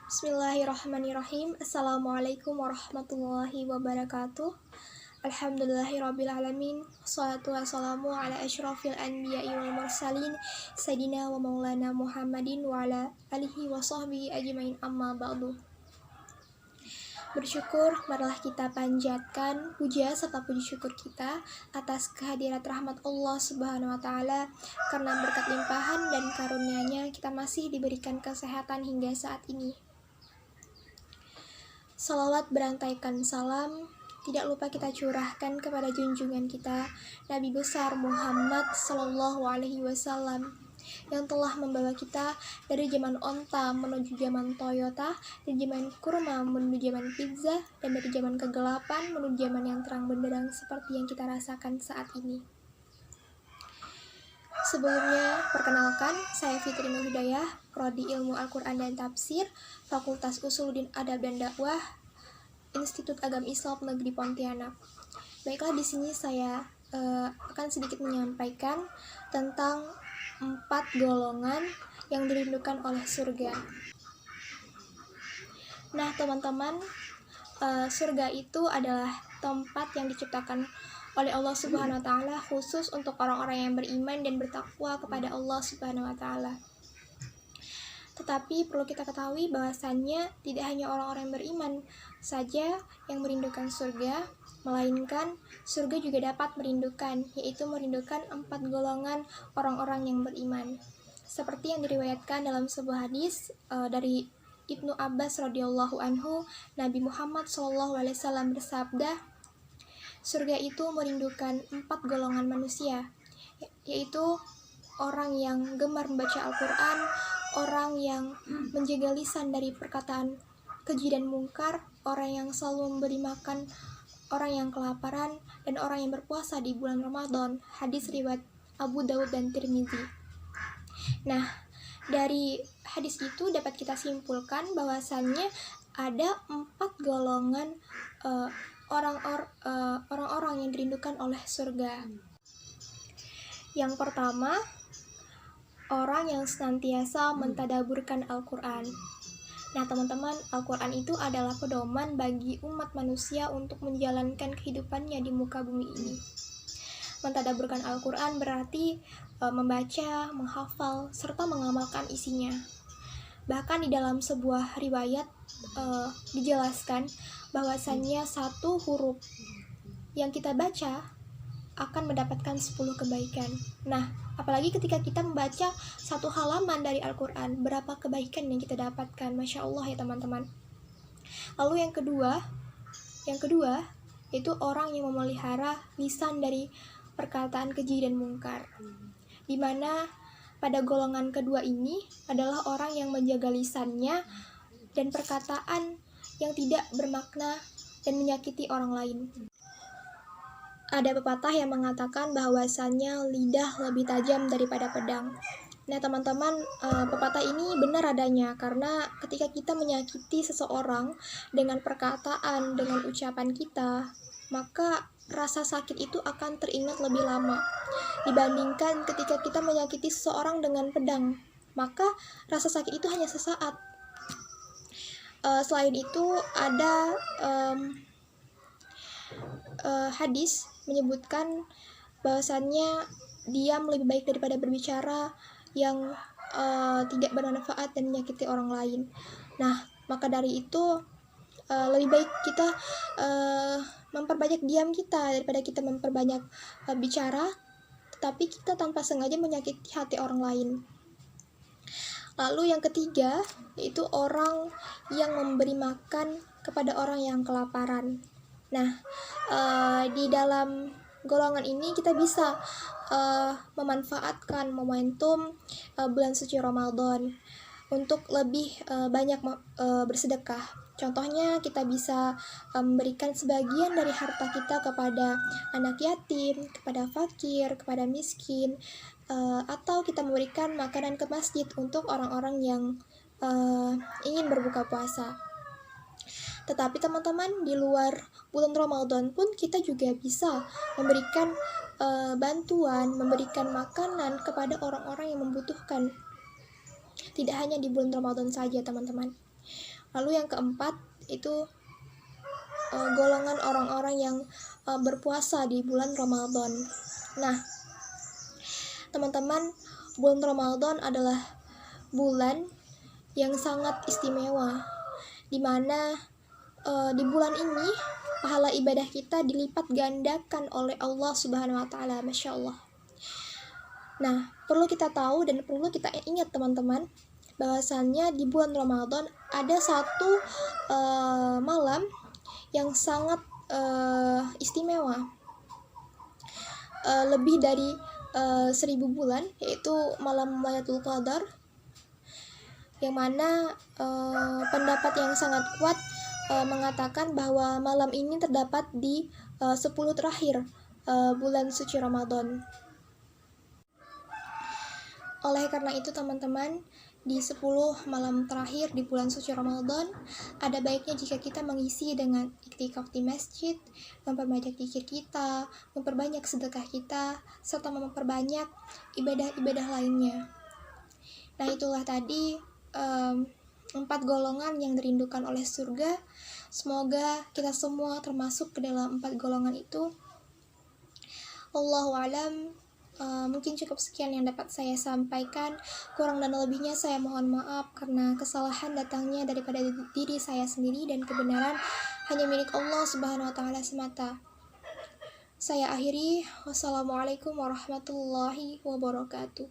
Bismillahirrahmanirrahim. Assalamualaikum warahmatullahi wabarakatuh. Alhamdulillahirrabbilalamin. Wassalatu wassalamu ala asyrafil anbiya'i wal mursalin Sayyidina wa maulana Muhammadin wa ala alihi wa sahbihi ajmain, amma ba'du. Bersyukur, marilah kita panjatkan puja serta puji syukur kita atas kehadirat rahmat Allah Subhanahu wa Ta'ala, karena berkat limpahan dan karunia-Nya kita masih diberikan kesehatan hingga saat ini. Salawat berantaikan salam tidak lupa kita curahkan kepada junjungan kita Nabi besar Muhammad Sallallahu Alaihi Wasallam, yang telah membawa kita dari zaman onta menuju zaman Toyota, dari zaman kurma menuju zaman pizza, dan dari zaman kegelapan menuju zaman yang terang benderang seperti yang kita rasakan saat ini. Sebelumnya, perkenalkan, saya Fitri Nur Hidayah, Prodi Ilmu Al-Quran dan Tafsir, Fakultas Usuluddin Adab dan Dakwah, Institut Agama Islam Negeri Pontianak. Baiklah, di sini saya akan sedikit menyampaikan tentang 4 golongan yang dirindukan oleh surga. Nah, teman-teman, surga itu adalah tempat yang diciptakan oleh Allah Subhanahu wa Ta'ala khusus untuk orang-orang yang beriman dan bertakwa kepada Allah Subhanahu wa Ta'ala. Tetapi perlu kita ketahui bahwasannya tidak hanya orang-orang yang beriman saja yang merindukan surga, melainkan surga juga dapat merindukan, yaitu merindukan 4 golongan orang-orang yang beriman. Seperti yang diriwayatkan dalam sebuah hadis dari Ibnu Abbas radhiyallahu anhu, Nabi Muhammad SAW bersabda, surga itu merindukan 4 golongan manusia, yaitu orang yang gemar membaca Al-Quran, orang yang menjaga lisan dari perkataan keji dan mungkar, orang yang selalu memberi makan orang yang kelaparan, dan orang yang berpuasa di bulan Ramadan. Hadis riwayat Abu Daud dan Tirmizi. Nah, dari hadis itu dapat kita simpulkan bahwasannya ada 4 golongan orang-orang yang dirindukan oleh surga. Yang pertama, orang yang senantiasa mentadaburkan Al-Quran. Nah, teman-teman, Al-Quran itu adalah pedoman bagi umat manusia untuk menjalankan kehidupannya di muka bumi ini. Mentadaburkan Al-Quran berarti membaca, menghafal, serta mengamalkan isinya. Bahkan di dalam sebuah riwayat dijelaskan bahwasannya satu huruf yang kita baca akan mendapatkan 10 kebaikan. Nah, apalagi ketika kita membaca 1 halaman dari Al-Quran, berapa kebaikan yang kita dapatkan, Masya Allah ya teman-teman. Lalu yang kedua itu orang yang memelihara lisan dari perkataan keji dan mungkar, dimana pada golongan kedua ini adalah orang yang menjaga lisannya dan perkataan yang tidak bermakna dan menyakiti orang lain. Ada pepatah yang mengatakan bahwasannya lidah lebih tajam daripada pedang. Nah, teman-teman, pepatah ini benar adanya, karena ketika kita menyakiti seseorang dengan perkataan, dengan ucapan kita, maka rasa sakit itu akan teringat lebih lama dibandingkan ketika kita menyakiti seseorang dengan pedang, maka rasa sakit itu hanya sesaat. Selain itu ada hadis menyebutkan bahwasannya diam lebih baik daripada berbicara yang tidak bermanfaat dan menyakiti orang lain. Nah, maka dari itu lebih baik kita memperbanyak diam kita daripada kita memperbanyak bicara, tetapi kita tanpa sengaja menyakiti hati orang lain. Lalu yang ketiga, yaitu orang yang memberi makan kepada orang yang kelaparan. Nah, di dalam golongan ini kita bisa memanfaatkan momentum bulan suci Ramadan untuk lebih banyak bersedekah. Contohnya, kita bisa memberikan sebagian dari harta kita kepada anak yatim, kepada fakir, kepada miskin, atau kita memberikan makanan ke masjid untuk orang-orang yang ingin berbuka puasa. Tetapi teman-teman, di luar bulan Ramadan pun kita juga bisa memberikan bantuan, memberikan makanan kepada orang-orang yang membutuhkan. tidak hanya di bulan Ramadan saja, teman-teman. Lalu yang keempat itu golongan orang-orang yang berpuasa di bulan Ramadan. Nah, teman-teman, bulan Ramadan adalah bulan yang sangat istimewa, di mana di bulan ini pahala ibadah kita dilipat gandakan oleh Allah Subhanahu wa taala. Masya Allah. Nah, perlu kita tahu dan perlu kita ingat, teman-teman, bahwasannya di bulan Ramadan ada satu malam yang sangat istimewa, lebih dari 1000 bulan, yaitu malam Lailatul Qadar, yang mana pendapat yang sangat kuat mengatakan bahwa malam ini terdapat di 10 terakhir bulan suci Ramadan. Oleh karena itu, teman-teman, di 10 malam terakhir di bulan suci Ramadan, ada baiknya jika kita mengisi dengan iktikaf di masjid, memperbanyak zikir kita, memperbanyak sedekah kita, serta memperbanyak ibadah-ibadah lainnya. Nah, itulah tadi 4 golongan yang dirindukan oleh surga. Semoga kita semua termasuk ke dalam 4 golongan itu. Wallahu a'lam. Mungkin cukup sekian yang dapat saya sampaikan. Kurang dan lebihnya saya mohon maaf, karena kesalahan datangnya daripada diri saya sendiri dan kebenaran hanya milik Allah Subhanahu wa taala semata. Saya akhiri. Wassalamualaikum warahmatullahi wabarakatuh.